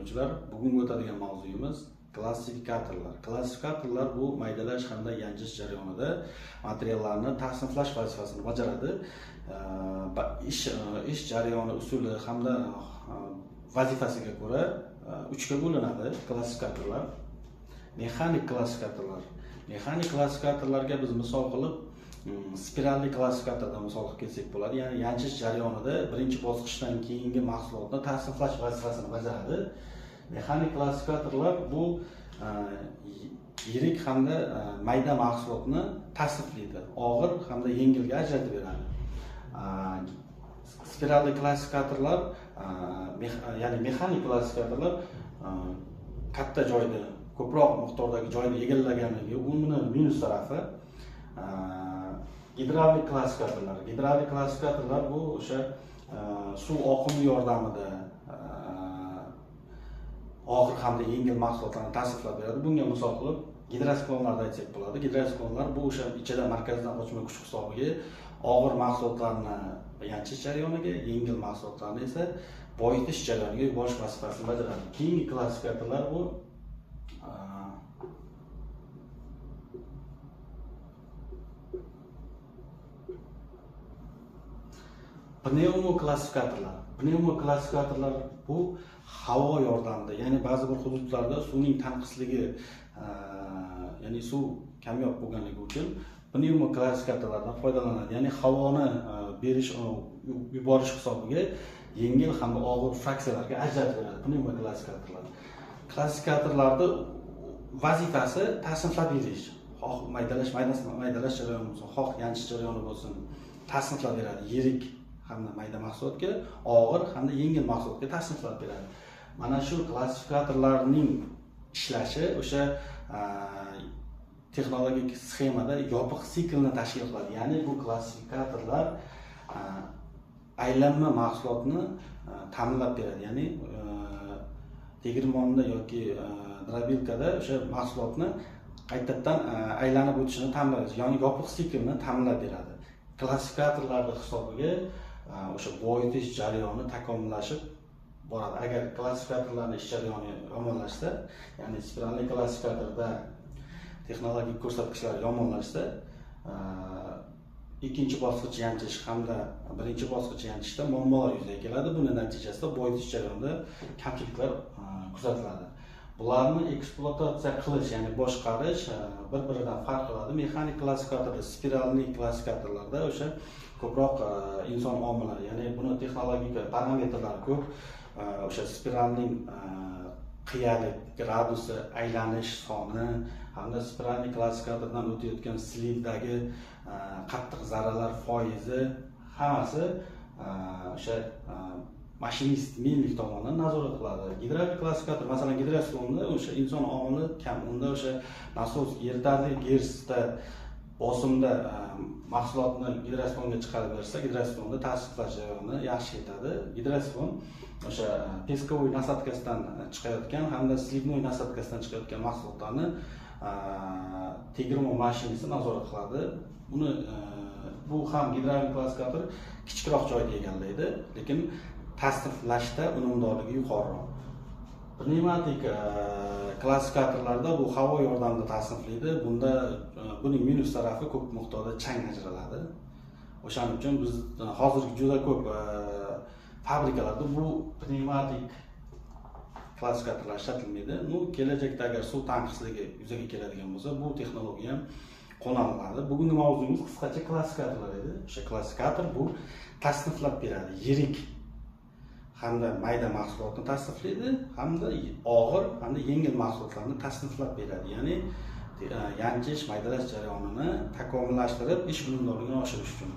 foydalanuvchilar, bugun o'tadigan mavzuyimiz klassifikatorlar. Klassifikatorlar bu maydalash hamda yanchish jarayonida materiallarni tasniflash vazifasini bajaradi. Ish jarayoni usuli hamda vazifasiga ko'ra 3 ga bo'linadi klassifikatorlar. Mexanik klassifikatorlar. Mexanik klassifikatorlarga biz misol qilib spiralli klassifikatordan misol qilib kelsak bo'ladi. Ya'ni yanchish jarayonida birinchi bosqichdan keyingi mahsulotni tasniflash vazifasini bajaradi. Mexanik klassifikatorlar bu yirik hamda mayda mahsulotni tasniflaydi. Og'ir hamda yengilga ajratib beradi. Spiralli klassifikatorlar, ya'ni mexanik klassifikatorlar katta joyda, ko'proq miqdordagi joyni egallaganligi uni minus tarafi. Gidravlik klassifikatorlar. Gidravlik klassifikatorlar bu o'sha suv oqimi yordamida og'ir hamda yengil mahsulotlarni tasniflab beradi. Bunga misol qilib gidrosiklonlarni aytsak bo'ladi. Gidrosiklonlar bu o'sha ichida markazdan qochma kuch hisobiga og'ir mahsulotlarni yanchish jarayoniga, yengil mahsulotlarni esa boyitish jarayoniga yuborish vazifasini bajaradi. Keyingi klassifikatorlar bu pnevmoklassifikatorlar. Pnevmoklassifikatorlar bu havo yordamida, ya'ni ba'zi bir hududlarda suvning tanqisligi, ya'ni suv kamyob bo'lganligi uchun pnevmoklassifikatorlardan foydalanadi. Ya'ni havoni berish, yuborish hisobiga yengil hamda og'ir fraksiyalarga ajratib beradi pnevmoklassifikatorlar. Klassifikatorlarning vazifasi tasniflab berish. Xoh maydalash jarayoni bo'lsin, xoh yanchish jarayoni bo'lsin, tasniflab beradi. Yirik hamda mayda mahsulotga, og'ir hamda yengil mahsulotga tasniflab beradi. Mana shu klassifikatorlarning ishlashi o'sha texnologik sxemada yopiq siklni tashkil qiladi. Ya'ni bu klassifikatorlar aylanma mahsulotni ta'minlab beradi. Ya'ni tegirmonda yoki drobilkada o'sha mahsulotni qaytadan aylanib o'tishini ta'minlaydi. Ya'ni yopiq siklni ta'minlab beradi. Klassifikatorlarning hisobiga o'sha boyitish jarayoni takomillashib boradi. Agar klassifikatorlarning ish jarayoni yomonlashsa, ya'ni spiralli klassifikatorda texnologik ko'rsatkichlar yomonlashsa, ikkinchi bosqich yanchish hamda birinchi bosqich yanchishda muammolar yuzaga keladi. Buning natijasida boyitish jarayonida kamchiliklar kuzatiladi. Bularni ekspluatatsiya qilish, ya'ni boshqarish bir-biridan farq qiladi. Mexanik klassifikatorda, spiralli klassifikatorlarda o'sha ko'proq inson omillari, ya'ni buni texnologik parametrlari ko'p. O'sha spiralning qiyalik, gradusi, aylanish soni hamda spiralli klassifikatordan o'tayotgan slivdagi qattiq zarralar foizi hammasi o'sha mashinist mexanik tomonidan nazorat qiladi. Gidravlik klassifikator, masalan, gidrosiklonda o'sha inson omili kam. Unda o'sha nasos yetarli gersda bosimda mahsulotni gidrosiklonga chiqarib bersa, gidrosiklonda tasniflash jarayoni yaxshi ketadi. Gidrosiklon o'sha peskovoy nasatkasidan chiqayotgan hamda slivnoy nasatkasidan chiqayotgan mahsulotlarni tegirmon mashinasi nazorat qiladi. Buni bu ham gidravlik klassifikator kichikroq joyni egallaydi, lekin tasniflashda unumdorligi yuqoriroq. Pnevmatik klassifikatorlarda bu havo yordamida tasniflaydi. Bunda buning minus tarafi ko'p miqdorda chang ajraladi. O'shaning uchun biz hozirgi juda ko'p fabrikalarda bu pnevmatik klassifikatorlar ishlatilmaydi. Kelajakda agar suv tanqisligi yuzaga keladigan bo'lsa, bu texnologiya ham qo'llaniladi. Bugungi mavzuyimiz qisqacha klassifikatorlar edi. O'sha klassifikator bu tasniflab beradi. Yirik hamda mayda mahsulotni tasniflaydi, hamda og'ir hamda yengil mahsulotlarni tasniflab beradi. Ya'ni yanchish, maydalash jarayonini takomillashtirib, ish unumdorligini oshirish uchun.